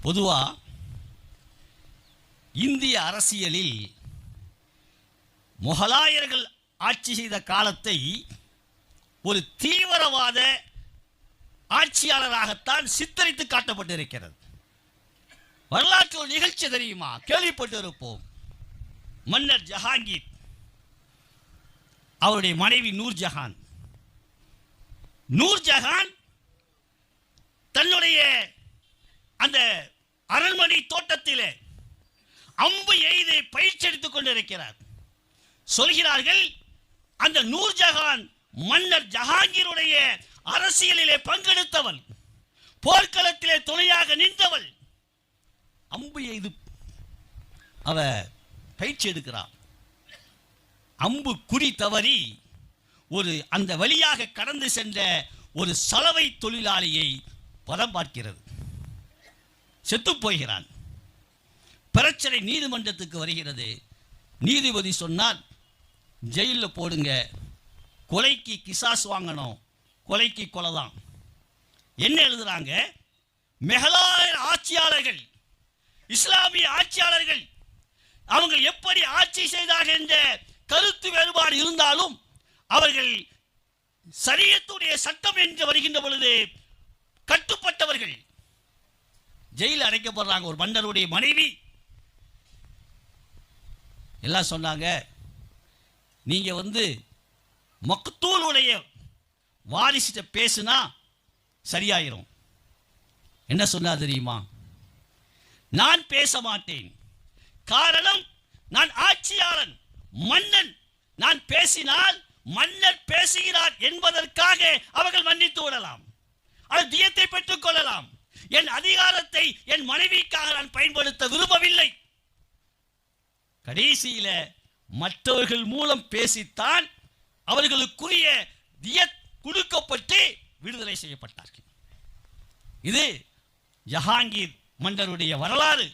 பொதுவாக இந்திய அரசியலில் முகலாயர்கள் ஆட்சி செய்த காலத்தை ஒரு தீவிரவாத ஆட்சியாளராகத்தான் சித்தரித்து காட்டப்பட்டிருக்கிறது. வரலாற்று ஒரு நிகழ்ச்சி தெரியுமா? கேள்விப்பட்டிருப்போம். மன்னர் ஜஹாங்கீர், அவருடைய மனைவி நூர்ஜஹான். நூர்ஜஹான் தன்னுடைய அந்த அரண்மனை தோட்டத்திலே அம்பு எய்து பயிற்சி எடுத்துக் கொண்டிருக்கிறார். சொல்கிறார்கள், அந்த நூர்ஜஹான் மன்னர் ஜஹாங்கீருடைய அரசியலிலே பங்கெடுத்தவள், போர்க்களத்திலே துணையாக நின்றவள். அம்பு எய்து அவ பயிற்சி எடுக்கிறார். அம்பு குறி தவறி ஒரு அந்த வழியாக கடந்து சென்ற ஒரு சலவை தொழிலாளியை பதம் பார்க்கிறது. செத்து போகிறான். பிரச்சனை நீதிமன்றத்துக்கு வருகிறது. நீதிபதி சொன்னார், ஜெயிலில் போடுங்க, கொலைக்கு கிசாஸ் வாங்கணும், கொலைக்கு கொலை தான். என்ன எழுதுறாங்க? முகலாய ஆட்சியாளர்கள், இஸ்லாமிய ஆட்சியாளர்கள், அவங்க எப்படி ஆட்சி செய்தார்கள் என்ற கருத்து வேறுபாடு இருந்தாலும் அவர்கள் சரியத்துடைய சட்டம் என்று வருகின்ற பொழுது கட்டுப்பட்டவர்கள். ஜெயிலில் அடைக்கப்படுறாங்க. ஒரு மன்னருடைய மனைவி. எல்லாம் சொன்னாங்க, நீங்க மக்தூலுடைய வாரிசிட்ட பேசுனா சரியாயிரும். என்ன சொன்னா தெரியுமா? நான் பேச மாட்டேன். காரணம், நான் ஆட்சியாளன், மன்னன். நான் பேசினால் மன்னர் பேசுகிறார் என்பதற்காக அவர்கள் மன்னித்து விடலாம், அது தியத்தை பெற்றுக் கொள்ளலாம். என் அதிகாரத்தை என் மனைவிக்காக நான் பயன்படுத்த விரும்பவில்லை. கடைசியில மற்றவர்கள் மூலம் பேசித்தான் அவர்களுக்குரிய தியத் கொடுக்கப்பட்டு விடுதலை செய்யப்பட்டார்கள். இது ஜஹாங்கீர் மன்னருடைய வரலாறு.